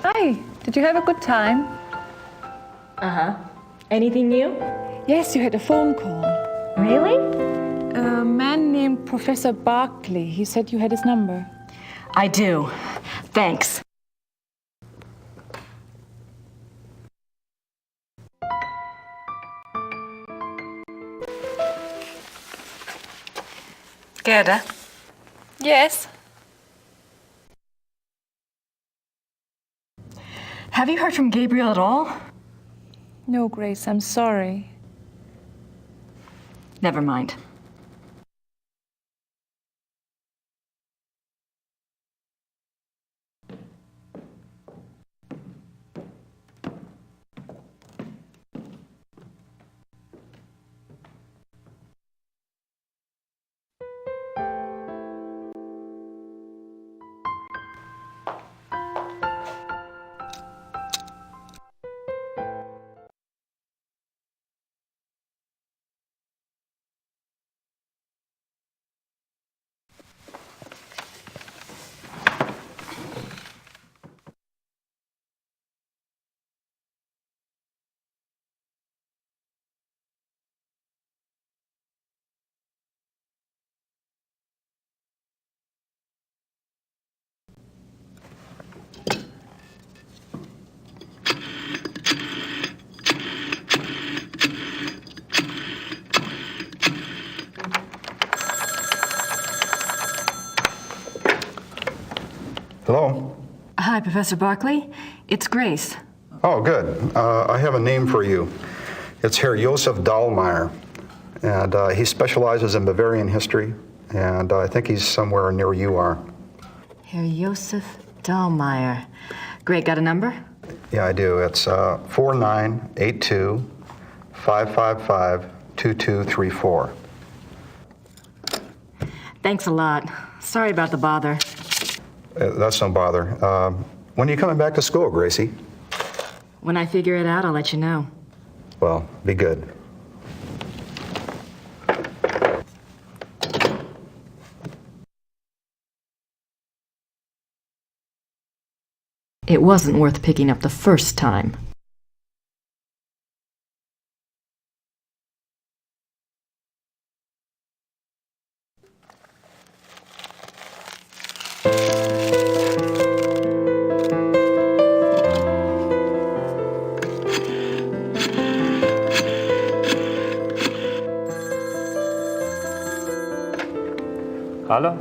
Hi, did you have a good time? Uh-huh. Anything new? Yes, you had a phone call. Really? A man named Professor Barkley. He said you had his number. I do. Thanks. Gerda? Yes. Have you heard from Gabriel at all? No, Grace, I'm sorry. Never mind. Hello? Hi, Professor Barkley. It's Grace. Oh, good. I have a name for you. It's Herr Josef Dahlmeier, and he specializes in Bavarian history, and I think he's somewhere near you are. Herr Josef Dahlmeier. Great, got a number? Yeah, I do. It's 4982-555-2234. Thanks a lot. Sorry about the bother. That's no bother. When are you coming back to school, Gracie? When I figure it out, I'll let you know. Well, be good. It wasn't worth picking up the first time. Hallo?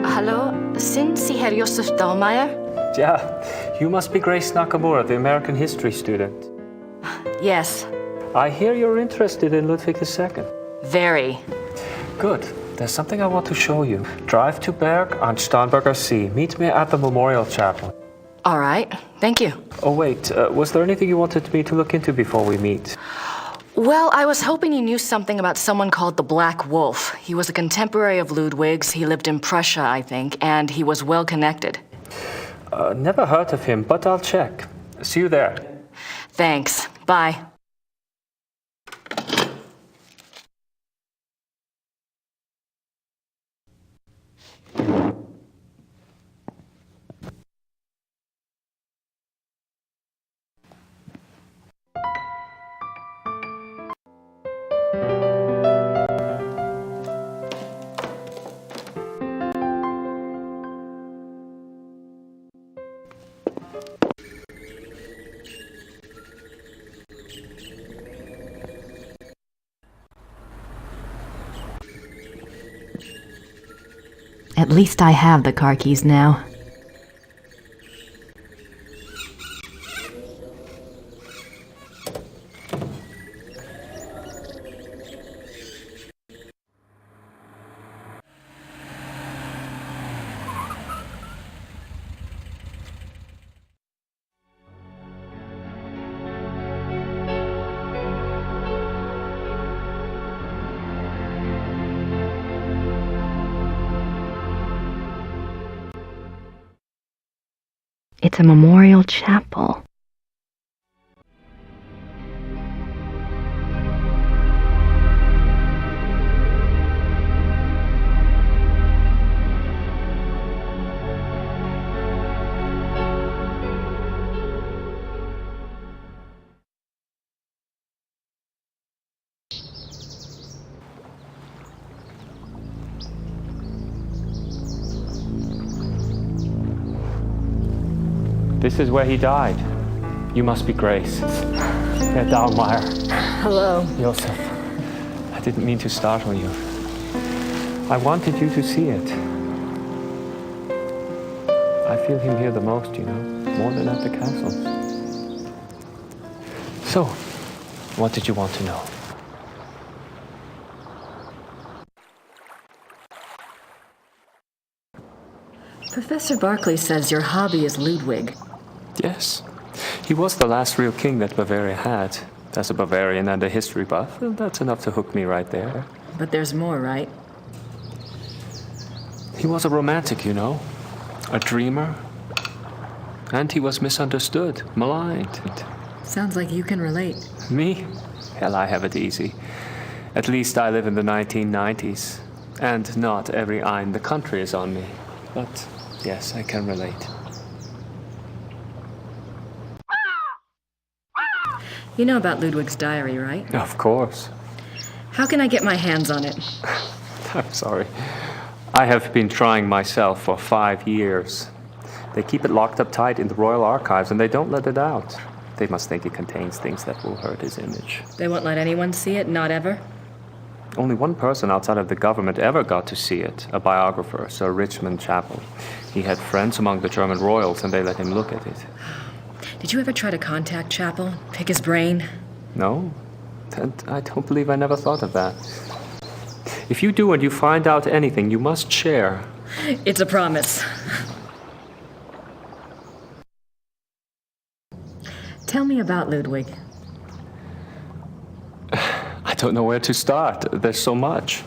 Hallo, sind Sie Herr Josef Dahlmeier? Yeah, you must be Grace Nakamura, the American history student. Yes, I hear you're interested in Ludwig II. very. Good. There's something I want to show you. Drive to Berg on Starnberger See. Meet me at the Memorial Chapel. All right, thank you. Oh, wait. Was there anything you wanted me to look into before we meet? Well, I was hoping you knew something about someone called the Black Wolf. He was a contemporary of Ludwig's. He lived in Prussia, I think, and he was well connected. Never heard of him, but I'll check. See you there. Thanks. Bye. At least I have the car keys now. It's a memorial chapel. This is where he died. You must be Grace. Herr Dahlmeier. Hello. Josef, I didn't mean to startle you. I wanted you to see it. I feel him here the most, you know, more than at the castle. So, what did you want to know? Professor Barclay says your hobby is Ludwig. Yes. He was the last real king that Bavaria had. As a Bavarian and a history buff, well, that's enough to hook me right there. But there's more, right? He was a romantic, you know. A dreamer. And he was misunderstood, maligned. Sounds like you can relate. Me? Hell, I have it easy. At least I live in the 1990s. And not every eye in the country is on me. But yes, I can relate. You know about Ludwig's diary, right? Of course. How can I get my hands on it? I'm sorry. I have been trying myself for 5 years. They keep it locked up tight in the Royal Archives and they don't let it out. They must think it contains things that will hurt his image. They won't let anyone see it, not ever? Only one person outside of the government ever got to see it, a biographer, Sir Richmond Chapel. He had friends among the German royals and they let him look at it. Did you ever try to contact Chapel? Pick his brain? No, and I don't believe I never thought of that. If you do and you find out anything, you must share. It's a promise. Tell me about Ludwig. I don't know where to start. There's so much.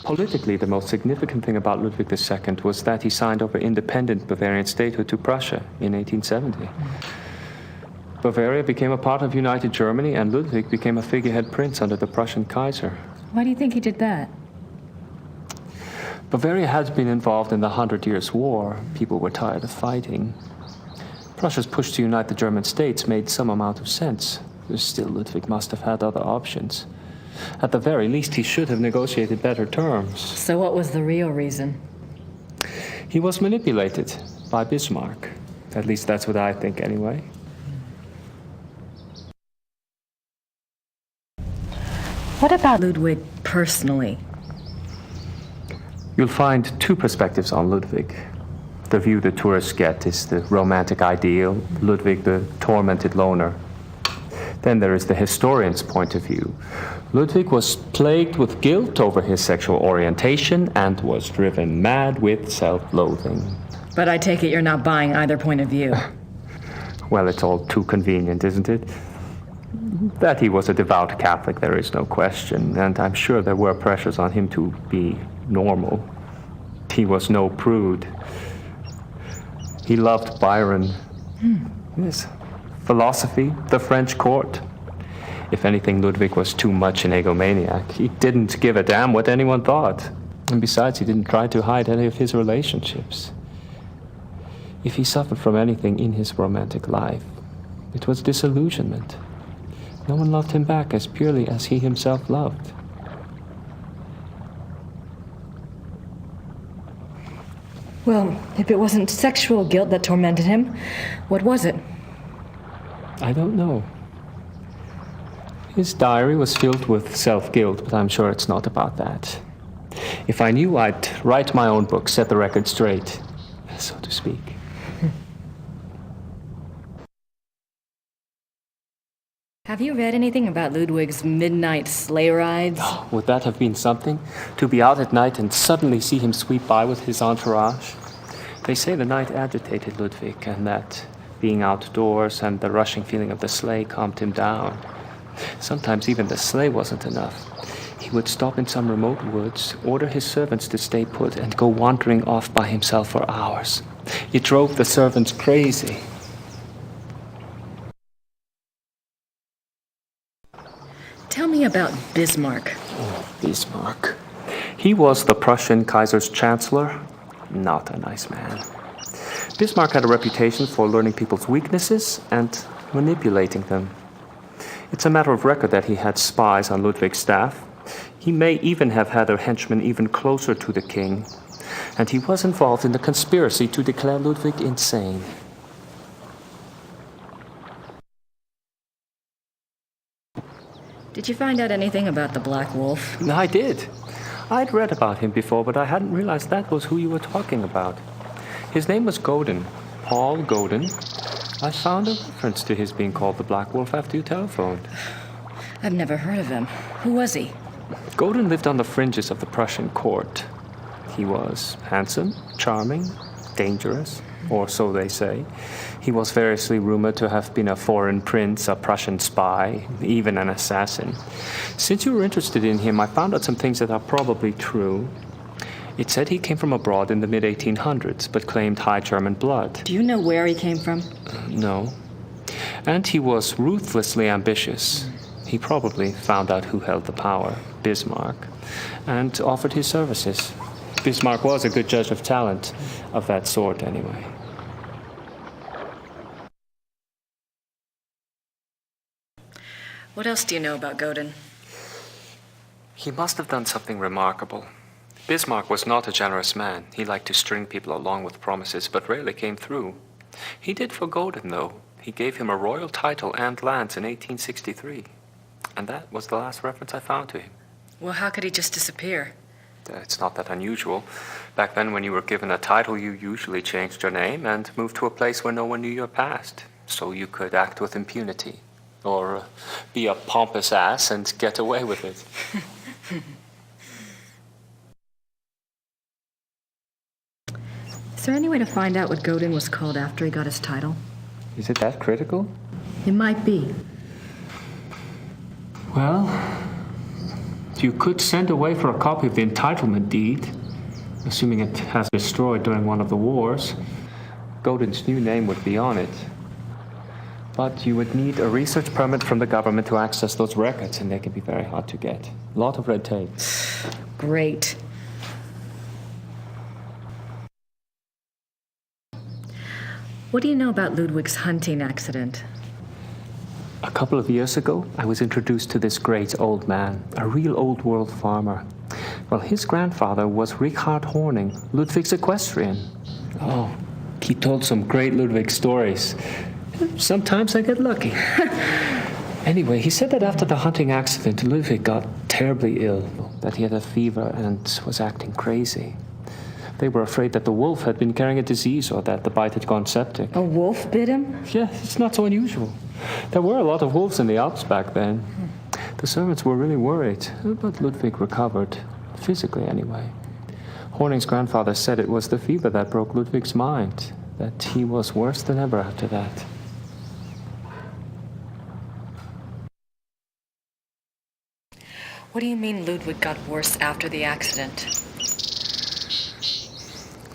Politically, the most significant thing about Ludwig II was that he signed over independent Bavarian statehood to Prussia in 1870. Bavaria became a part of United Germany, and Ludwig became a figurehead prince under the Prussian Kaiser. Why do you think he did that? Bavaria had been involved in the 100 Years' War. People were tired of fighting. Prussia's push to unite the German states made some amount of sense. Still, Ludwig must have had other options. At the very least, he should have negotiated better terms. So what was the real reason? He was manipulated by Bismarck. At least that's what I think anyway. What about Ludwig personally? You'll find two perspectives on Ludwig. The view the tourists get is the romantic ideal, Ludwig the tormented loner. Then there is the historian's point of view. Ludwig was plagued with guilt over his sexual orientation and was driven mad with self-loathing. But I take it you're not buying either point of view. Well, it's all too convenient, isn't it? That he was a devout Catholic, there is no question, and I'm sure there were pressures on him to be normal. He was no prude. He loved Byron. Yes. Philosophy, the French court. If anything, Ludwig was too much an egomaniac. He didn't give a damn what anyone thought. And besides, he didn't try to hide any of his relationships. If he suffered from anything in his romantic life, it was disillusionment. No one loved him back as purely as he himself loved. Well, if it wasn't sexual guilt that tormented him, what was it? I don't know. His diary was filled with self-guilt, but I'm sure it's not about that. If I knew, I'd write my own book, set the record straight, so to speak. Have you read anything about Ludwig's midnight sleigh rides? Oh, would that have been something? To be out at night and suddenly see him sweep by with his entourage? They say the night agitated Ludwig, and that being outdoors and the rushing feeling of the sleigh calmed him down. Sometimes even the sleigh wasn't enough. He would stop in some remote woods, order his servants to stay put, and go wandering off by himself for hours. It drove the servants crazy. Tell me about Bismarck. Bismarck. He was the Prussian Kaiser's chancellor. Not a nice man. Bismarck had a reputation for learning people's weaknesses and manipulating them. It's a matter of record that he had spies on Ludwig's staff. He may even have had a henchman even closer to the king. And he was involved in the conspiracy to declare Ludwig insane. Did you find out anything about the Black Wolf? I did. I'd read about him before, but I hadn't realized that was who you were talking about. His name was Godin, Paul Godin. I found a reference to his being called the Black Wolf after you telephoned. I've never heard of him. Who was he? Godin lived on the fringes of the Prussian court. He was handsome, charming, dangerous, or so they say. He was variously rumored to have been a foreign prince, a Prussian spy, even an assassin. Since you were interested in him, I found out some things that are probably true. It said he came from abroad in the mid-1800s, but claimed high German blood. Do you know where he came from? No. And he was ruthlessly ambitious. He probably found out who held the power, Bismarck, and offered his services. Bismarck was a good judge of talent, of that sort anyway. What else do you know about Godin? He must have done something remarkable. Bismarck was not a generous man. He liked to string people along with promises, but rarely came through. He did for Godin, though. He gave him a royal title and lands in 1863. And that was the last reference I found to him. Well, how could he just disappear? It's not that unusual. Back then, when you were given a title, you usually changed your name and moved to a place where no one knew your past, so you could act with impunity, or be a pompous ass and get away with it. Is there any way to find out what Godin was called after he got his title? Is it that critical? It might be. Well, you could send away for a copy of the entitlement deed, assuming it has been destroyed during one of the wars. Godin's new name would be on it. But you would need a research permit from the government to access those records, and they can be very hard to get. A lot of red tape. Great. What do you know about Ludwig's hunting accident? A couple of years ago, I was introduced to this great old man, a real old-world farmer. Well, his grandfather was Richard Horning, Ludwig's equestrian. Oh, he told some great Ludwig stories. Sometimes I get lucky. Anyway, he said that after the hunting accident, Ludwig got terribly ill, that he had a fever and was acting crazy. They were afraid that the wolf had been carrying a disease or that the bite had gone septic. A wolf bit him? Yeah, it's not so unusual. There were a lot of wolves in the Alps back then. The servants were really worried, but Ludwig recovered, physically anyway. Horning's grandfather said it was the fever that broke Ludwig's mind, that he was worse than ever after that. What do you mean Ludwig got worse after the accident?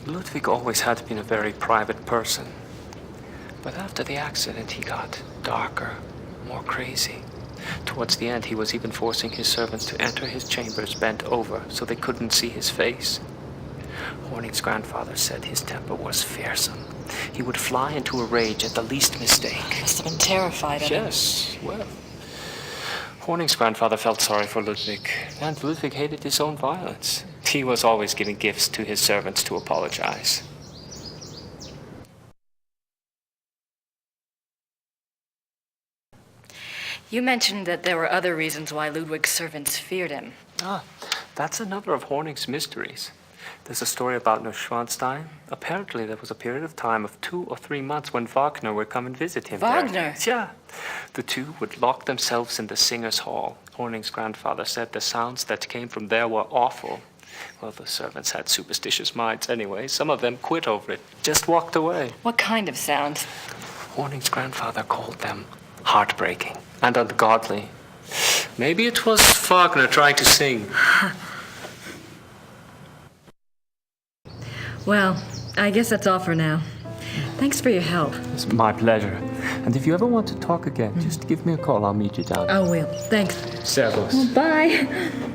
Ludwig always had been a very private person. But after the accident, he got darker, more crazy. Towards the end, he was even forcing his servants to enter his chambers bent over so they couldn't see his face. Horning's grandfather said his temper was fearsome. He would fly into a rage at the least mistake. Must have been terrified of him. Yes, well. Horning's grandfather felt sorry for Ludwig, and Ludwig hated his own violence. He was always giving gifts to his servants to apologize. You mentioned that there were other reasons why Ludwig's servants feared him. That's another of Horning's mysteries. There's a story about Neuschwanstein. Apparently there was a period of time of 2 or 3 months when Wagner would come and visit him Wagner? there. Yeah. The two would lock themselves in the singers' hall. Horning's grandfather said the sounds that came from there were awful. Well, the servants had superstitious minds anyway. Some of them quit over it, just walked away. What kind of sound? Horning's grandfather called them heartbreaking and ungodly. Maybe it was Wagner trying to sing. Well, I guess that's all for now. Thanks for your help. It's my pleasure. And if you ever want to talk again, just give me a call. I'll meet you down. I will. Thanks. Servus. Bye.